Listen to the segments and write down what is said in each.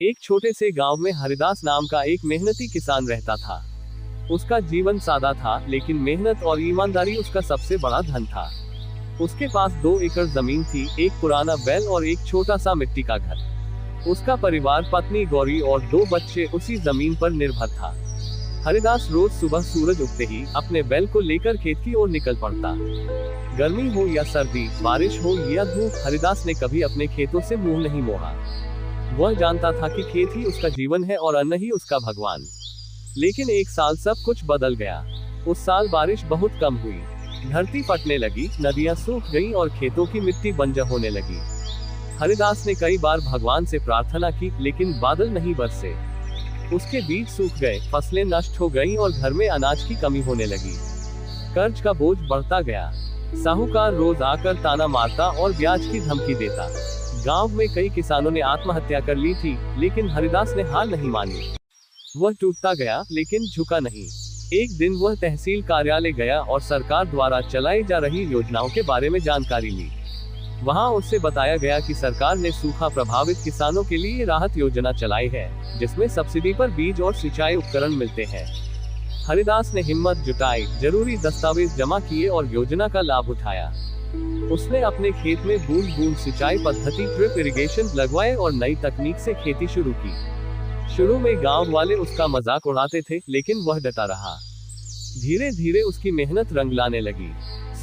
एक छोटे से गांव में हरिदास नाम का एक मेहनती किसान रहता था। उसका जीवन सादा था, लेकिन मेहनत और ईमानदारी उसका सबसे बड़ा धन था। उसके पास 2 एकड़ जमीन थी, एक पुराना बैल और एक छोटा सा मिट्टी का घर। उसका परिवार पत्नी गौरी और 2 बच्चे उसी जमीन पर निर्भर था। हरिदास रोज सुबह सूरज उगते ही अपने बैल को लेकर खेत की ओर निकल पड़ता। गर्मी हो या सर्दी, बारिश हो या धूप, हरिदास ने कभी अपने खेतों से मुंह नहीं मोड़ा। वह जानता था कि खेत ही उसका जीवन है और अन्न ही उसका भगवान। लेकिन एक साल सब कुछ बदल गया। उस साल बारिश बहुत कम हुई, धरती फटने लगी, नदियां सूख गईं और खेतों की मिट्टी बंजर होने लगी। हरिदास ने कई बार भगवान से प्रार्थना की, लेकिन बादल नहीं बरसे। उसके बीज सूख गए, फसलें नष्ट हो गईं और घर में अनाज की कमी होने लगी। कर्ज का बोझ बढ़ता गया। साहूकार रोज आकर ताना मारता और ब्याज की धमकी देता। गांव में कई किसानों ने आत्महत्या कर ली थी, लेकिन हरिदास ने हार नहीं मानी। वह टूटता गया, लेकिन झुका नहीं। एक दिन वह तहसील कार्यालय गया और सरकार द्वारा चलाई जा रही योजनाओं के बारे में जानकारी ली। वहां उससे बताया गया कि सरकार ने सूखा प्रभावित किसानों के लिए राहत योजना चलाई है, जिसमें सब्सिडी पर बीज और सिंचाई उपकरण मिलते हैं। हरिदास ने हिम्मत जुटाई, जरूरी दस्तावेज जमा किए और योजना का लाभ उठाया। उसने अपने खेत में बूंद बूंद सिंचाई पद्धति ड्रिप इरिगेशन लगवाए और नई तकनीक से खेती शुरू की। शुरू में गांव वाले उसका मजाक उड़ाते थे, लेकिन वह डटा रहा। धीरे धीरे उसकी मेहनत रंग लाने लगी।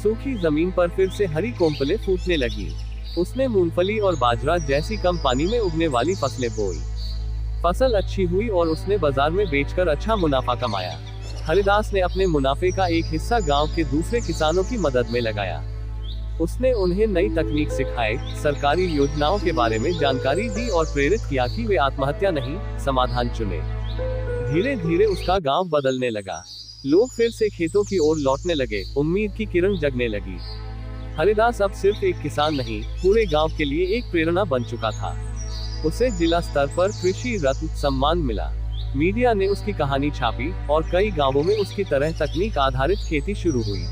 सूखी जमीन पर फिर से हरी कोंपलें फूटने लगी। उसने मूंगफली और बाजरा जैसी कम पानी में उगने वाली फसलें बोई। फसल अच्छी हुई और उसने बाजार में बेचकर अच्छा मुनाफा कमाया। हरिदास ने अपने मुनाफे का एक हिस्सा गांव के दूसरे किसानों की मदद में लगाया। उसने उन्हें नई तकनीक सिखाई, सरकारी योजनाओं के बारे में जानकारी दी और प्रेरित किया कि वे आत्महत्या नहीं, समाधान चुने। धीरे धीरे उसका गांव बदलने लगा। लोग फिर से खेतों की ओर लौटने लगे, उम्मीद की किरण जगने लगी। हरिदास अब सिर्फ एक किसान नहीं, पूरे गांव के लिए एक प्रेरणा बन चुका था। उसे जिला स्तर पर कृषि रत्न सम्मान मिला। मीडिया ने उसकी कहानी छापी और कई गांवों में उसकी तरह तकनीक आधारित खेती शुरू हुई।